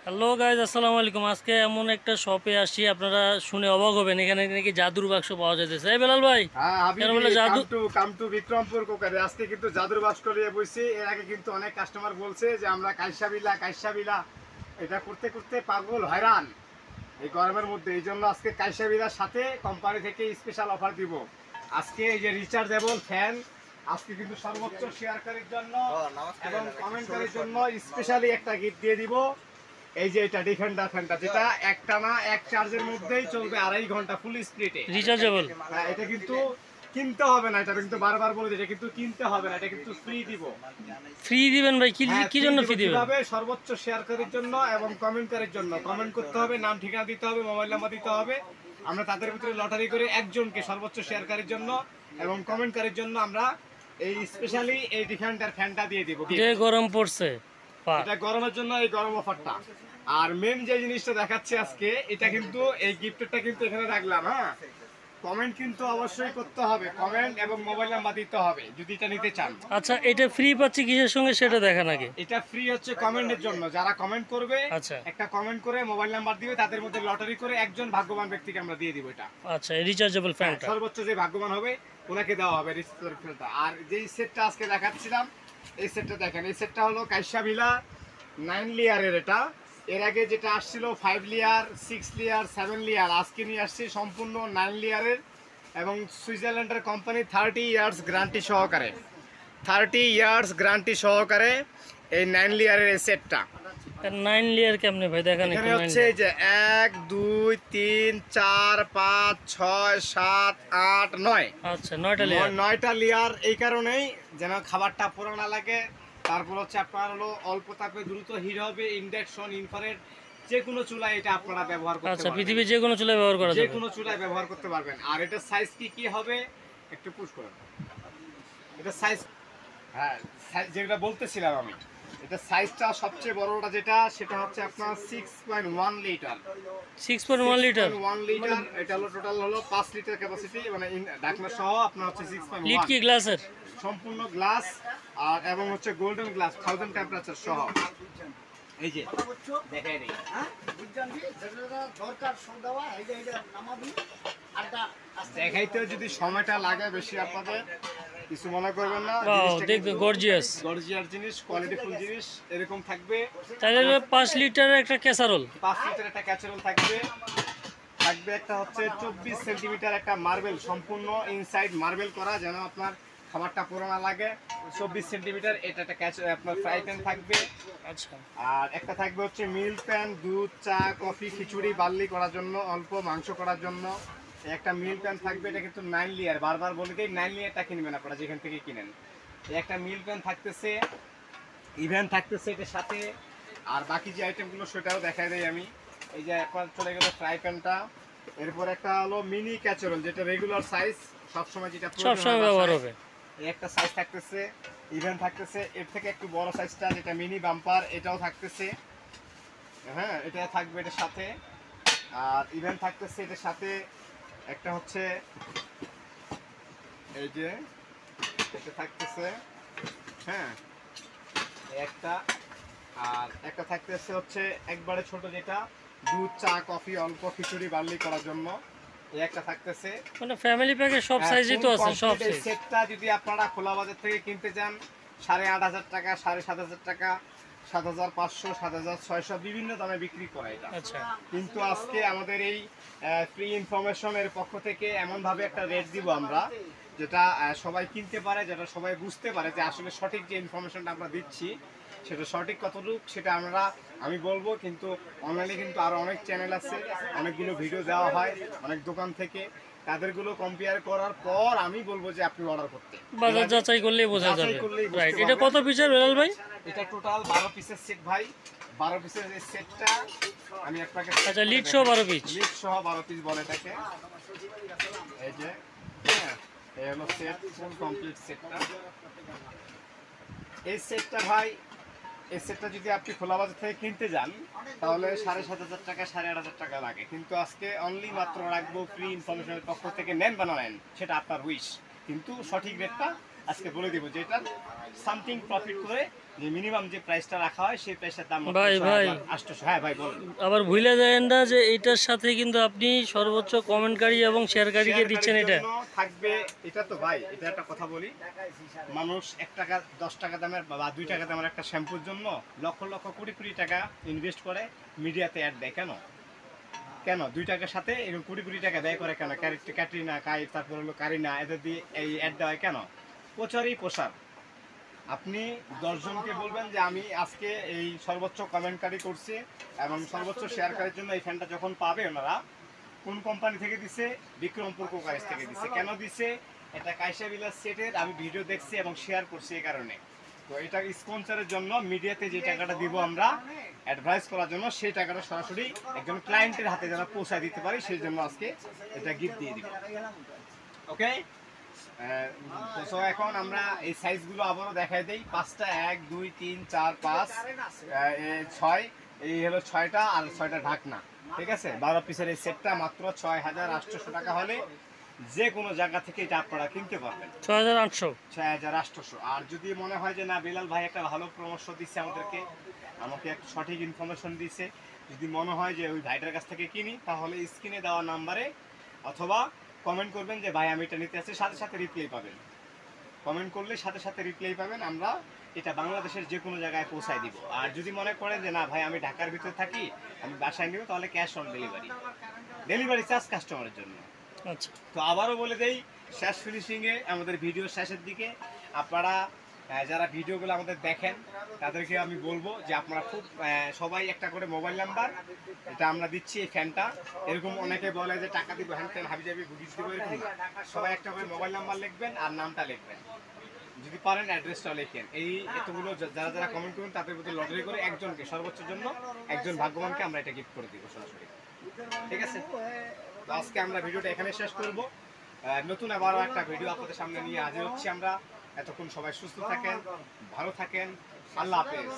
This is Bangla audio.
হ্যালো গাইজ, আসসালামু আলাইকুম। আজকে এমন একটা শপে আসি, আপনারা শুনে অবাক হবেন। এখানে নাকি জাদুর বাক্স পাওয়া যাইতেছে। এই বেলাল ভাই, হ্যাঁ কেন হাবিবি, বলে জাদু? কাম টু বিক্রমপুর কোকারে। আজকে কিন্তু জাদুর বাক্স নিয়ে বসছি। এর আগে কিন্তু অনেক কাস্টমার বলছে যে আমরা কাইসাবিলা এটা করতে করতে পাগল হয়রান এই গরমের মধ্যে। এই জন্য আজকে কাইসাবিলার সাথে কোম্পানি থেকে স্পেশাল অফার দিব। আজকে এই যে রিচার্জেবল ফ্যান আজকে কিন্তু সর্বোচ্চ শেয়ারকারীর জন্য এবং কমেন্টকারীর জন্য স্পেশালি একটা গিফট দিয়ে দিব। এই যে এটা ডিফেন্ডার ফ্যানটা, যেটা একটানা এক চার্জের মধ্যেই চলবে 2.5 ঘন্টা ফুল স্পিডে। রিচার্জেবল? হ্যাঁ, এটা কিন্তু কিনতে হবে না, এটা কিন্তু বারবার বলে দিই, এটা কিন্তু কিনতে হবে না, এটা কিন্তু ফ্রি দিব। ফ্রি দিবেন ভাই? কি হ্যাঁ, কি জন্য ফ্রি দিবেন? কিভাবে? সর্বোচ্চ শেয়ারকারীর জন্য এবং কমেন্টকারীর জন্য। কমেন্ট করতে হবে, নাম ঠিকানা দিতে হবে, মোবাইল নাম্বার দিতে হবে। আমরা তাদের ভিতরে লটারি করে একজনকে সর্বোচ্চ শেয়ারকারীর জন্য এবং কমেন্টকারীর জন্য আমরা এই স্পেশালি এই ডিফেন্ডার ফ্যানটা দিয়ে দিব। যে গরম পড়ছে, এটা গরমের জন্য এই গরম অফারটা। আর মেন যে জিনিসটা দেখাচ্ছি আজকে, এটা কিন্তু এই গিফটটা কিন্তু এখানে রাখলাম। হ্যাঁ, কমেন্ট কিন্তু অবশ্যই করতে হবে, কমেন্ট এবং মোবাইল নাম্বার দিতে হবে যদি এটা নিতে চান। আচ্ছা, এটা ফ্রি পাচ্ছি কিসের সঙ্গে সেটা দেখান আগে। এটা ফ্রি হচ্ছে কমেন্টের জন্য। যারা কমেন্ট করবে, আচ্ছা একটা কমেন্ট করে মোবাইল নাম্বার দিবে, তাদের মধ্যে লটারি করে একজন ভাগ্যবান ব্যক্তিকে আমরা দিয়ে দিব এটা। আচ্ছা, রিচার্জেবল ফ্যানটা সর্বোচ্চ যে ভাগ্যবান হবে ওনাকে দেওয়া হবে রিচার্জেবল ফ্যানটা। আর যেই সেটটা আজকে দেখাচ্ছিলাম, এই সেটটা দেখেন। এই সেটটা হলো কাইসাভিলা 9 লেয়ারের। এটা এর আগে যেটা আসছিল 5 লেয়ার, 6 লেয়ার, 7 লেয়ার, আজকে নিয়ে আসছি সম্পূর্ণ 9 লেয়ারের এবং সুইজারল্যান্ডের কোম্পানি 30 ইয়ার্স গ্যারান্টি সহকারে। 30 ইয়ার্স গ্যারান্টি সহকারে এই 9 লেয়ারের এই সেটটা। 9 লেয়ার কেমনে ভাই? দেখান এখানে একটু। হচ্ছে যে 1 2 3 4 5 6 7 8 9। আচ্ছা, 9টা লেয়ার। 9টা লেয়ার এই কারণেই যেন খাবারটা পুরো না লাগে। তারপর হচ্ছে আপনার হলো অল্প তাপে দ্রুত হিট হবে। ইন্ডাকশন, ইনফ্রারেড যে কোনো চুলায় এটা আপনারা ব্যবহার করতে আচ্ছা, পারবেন। পৃথিবীর যে কোনো চুলায় ব্যবহার করা যে যাবে? কোনো চুলায় ব্যবহার করতে পারবেন। আর এটা সাইজ কি হবে একটু পুশ করেন। এটা সাইজ, হ্যাঁ, যেটা বলতেছিলাম আমি, এটা সাইজটা সবচেয়ে বড়টা যেটা, সেটা হচ্ছে আপনার 6.1 লিটার। 6.1 লিটার? 1 লিটার। এটা হলো টোটাল হলো 5 লিটার ক্যাপাসিটি, মানে ঢাকনা সহ আপনার হচ্ছে লিড 6.1। কি গ্লাসের? সম্পূর্ণ গ্লাস আর এবং হচ্ছে গোল্ডেন গ্লাস 1000 টেম্পারেচার সহ। এই যে দেখাই দেই, দেখাইতে যদি সময়টা লাগে বেশি আপনাদের, কিছু মনে করবেন না। ওয়াও, দেখতে গর্জিয়াস। গর্জিয়াস জিনিস, কোয়ালিটিফুল জিনিস এরকম থাকবে। তাহলে 5 লিটারের একটা ক্যাসারোল। 5 লিটার একটা ক্যাচারোল থাকবে। থাকবে একটা হচ্ছে 24 সেন্টিমিটার একটা মার্বেল, সম্পূর্ণ ইনসাইড মার্বেল করা, যেন আপনার খাবারটা পুরো না লাগে। 24 সেন্টিমিটার এটা একটা আপনার ফ্রাই প্যান থাকবে। আচ্ছা, আর একটা থাকবে হচ্ছে মিল্ক প্যান, দুধ, চা, কফি, খিচুড়ি, বার্লি করার জন্য, অল্প মাংস করার জন্য একটা মিল্ক প্যান থাকবে। এটা কিন্তু 9 লেয়ার, বারবার বলে দিই 9 লেয়ারটা কিনবেন আপনারা যেখান থেকে কিনেন। একটা মিল্ক প্যান থাকতেছে, ইভেন থাকতেছে এটার সাথে। আর বাকি যে আইটেমগুলো সেটাও দেখাই দেই আমি। এই যে একবার চলে গেল ফ্রাই প্যানটা। এরপর একটা হলো মিনি ক্যাচারোল, যেটা রেগুলার সাইজ, সবসময় যেটা সবসময় ব্যবহার হবে। এই একটা সাইজ থাকতেছে। ইভেন থাকতেছে এর থেকে একটু বড় সাইজটা, যেটা মিনি বাম্পার, এটাও থাকতেছে। হ্যাঁ, এটা থাকবে এটার সাথে। আর ইভেন থাকতেছে এটার সাথে একটা হচ্ছে এই যে এটা থাকতেছে। হ্যাঁ, একটা। আর একটা থাকতেছে হচ্ছে একবারে ছোট, যেটা দুধ, চা, কফি, অল্প খিচুড়ি, বার্লি করার জন্য। এই একটা থাকতেছে। মানে ফ্যামিলি প্যাকে সব সাইজই তো আছে, সব সাইজ। সেটটা যদি আপনারা খোলা বাজার থেকে কিনতে চান 8,500 টাকা, 7,500 টাকা, 7,500, 7,600 বিভিন্ন দামে বিক্রি করে এটা। আচ্ছা, কিন্তু আজকে আমাদের এই ফ্রি ইনফরমেশনের পক্ষ থেকে এমনভাবে একটা রেট দিব আমরা, যেটা সবাই কিনতে পারে, যেটা সবাই বুঝতে পারে যে আসলে সঠিক যে ইনফরমেশনটা আমরা দিচ্ছি সেটা সঠিক কতটুকু সেটা আমি বলবো। কিন্তু অনলাইনে কিন্তু আরও অনেক চ্যানেল আছে, অনেকগুলো ভিডিও দেওয়া হয় অনেক দোকান থেকে, তাদেরগুলো কম্পেয়ার করার পর আমি বলবো যে আপনি অর্ডার করতে। বাজার যাচাই করলেই বোঝা যাবে। রাইট, এটা কত পিসের বেলাল ভাই? এটা টোটাল 12 পিসের সেট ভাই। 12 পিসের এই সেটটা আমি আপনাকে, আচ্ছা, লিড সহ 12 পিস? লিড সহ 12 পিস বলে এটাকে। এই যে, হ্যাঁ, এই হলো সেট, ফুল কমপ্লিট সেটটা। এই সেটটা ভাই, এই সেটটা যদি আপনি খোলা বাজার থেকে কিনতে যান তাহলে 7,500 টাকা, 8,500 টাকা লাগে। কিন্তু আজকে অনলি মাত্র রাখবো ফ্রি ইনফরমেশনের পক্ষ থেকে, নেন বা না নেন সেটা আপনার উইশ, কিন্তু সঠিক রেটটা আজকে বলে দিব যে এটা সামথিং প্রফিট করে যে মিনিমাম যে প্রাইসটা রাখা হয় সেই প্রাইসটার দাম ভাই, ভাই। 800। হ্যাঁ ভাই বলুন। আবার ভুলে যায় না যে এটার সাথে কিন্তু আপনি সর্বোচ্চ কমেন্টকারী এবং শেয়ারকারীকে দিচ্ছেন এটা। শেয়ারকারীর জন্য থাকবে এটা তো ভাই, এটা একটা কথা বলি, মানুষ 1 টাকা 10 টাকা দামের বা 2 টাকা দামের একটা শ্যাম্পুর জন্য লক্ষ লক্ষ কোটি কোটি টাকা ইনভেস্ট করে মিডিয়াতে অ্যাড দেয় কেন? কেন 2 টাকার সাথে এরকম কোটি কোটি টাকা ব্যয় করে কেন? ক্যাটরিনা কাইফ, তারপর হলো কারিনা, এদের দিয়ে এই অ্যাড দেওয়া হয় কেন? প্রচারই প্রসার। আপনি 10 জনকে বলবেন যে আমি আজকে এই সর্বোচ্চ কমেন্টকারী করছি এবং সর্বোচ্চ শেয়ারকারীর জন্য এই ফ্যানটা যখন পাবে ওনারা কোন কোম্পানি থেকে দিছে? বিক্রমপুর কোকারিজ থেকে দিছে। কেন দিছে? এটা কাইসা বিলাস সেটের আমি ভিডিও দেখছি এবং শেয়ার করছি এই কারণে। তো এটা স্পন্সরের জন্য মিডিয়াতে যে টাকাটা দিব আমরা অ্যাডভাইস করার জন্য, সেই টাকাটা সরাসরি একজন ক্লায়েন্টের হাতে যেন পৌঁছায় দিতে পারি সেই জন্য আজকে এটা গিফট দিয়ে দিব। ওকে, তো এখন আমরা এই সাইজগুলো আবারও দেখাই দেই। 5টা 1 2 3 4 5 6, এই হলো 6টা আর 6টা ঢাকনা। ঠিক আছে, 12 পিসের এই সেটটা মাত্র 6800 টাকা হলে যে কোনো জায়গা থেকে এটা আপনারা কিনতে পারবেন। 6800। 6800। আর যদি মনে হয় যে না বিলাল ভাই একটা ভালো পরামর্শ দিচ্ছে আমাদেরকে, আমাকে একটা সঠিক ইনফরমেশন দিচ্ছে, যদি মনে হয় যে ওই ভাইটার কাছ থেকে কিনি, তাহলে স্ক্রিনে দেওয়া নাম্বারে অথবা কমেন্ট করবেন যে ভাই আমি এটা নিতে আসছি, সাথে সাথে রিপ্লাই পাবেন। কমেন্ট করলে সাথে সাথে রিপ্লাই পাবেন, আমরা এটা বাংলাদেশের যে কোনো জায়গায় পৌঁছায় দিব। আর যদি মনে করেন যে না ভাই আমি ঢাকার ভিতরে থাকি, আমি বাসায় নিব, তাহলে cash on delivery, delivery charge কাস্টমারের জন্য। আচ্ছা, তো আবারও বলে দেই, শেষ ফিনিশিংয়ে আমাদের ভিডিওর শেষের দিকে আপনারা যারা ভিডিওগুলো আমাদের দেখেন তাদেরকে আমি বলবো যে আপনারা খুব সবাই একটা করে মোবাইল নাম্বার, এটা আমরা দিচ্ছি এই ফ্যানটা। এরকম অনেকে বলে যে টাকা দিব হ্যান ত্যান হাবিজাবি ঘুরিয়ে দিব, এরকম না। সবাই একটা করে মোবাইল নাম্বার লিখবেন আর নামটা লিখবেন, যদি পারেন অ্যাড্রেসটা লিখেন। এই এতগুলো যারা যারা কমেন্ট করবেন তাদের মধ্যে লটারি করে একজনকে, সর্বোচ্চ জন্য একজন ভাগ্যবানকে আমরা এটা গিফট করে দিব সরাসরি। ঠিক আছে, তো আজকে আমরা ভিডিওটা এখানে শেষ করব। নতুন আবারও একটা ভিডিও আপনাদের সামনে নিয়ে হাজির হচ্ছি আমরা। এতক্ষণ সবাই সুস্থ থাকেন, ভালো থাকেন, আল্লাহ হাফেজ।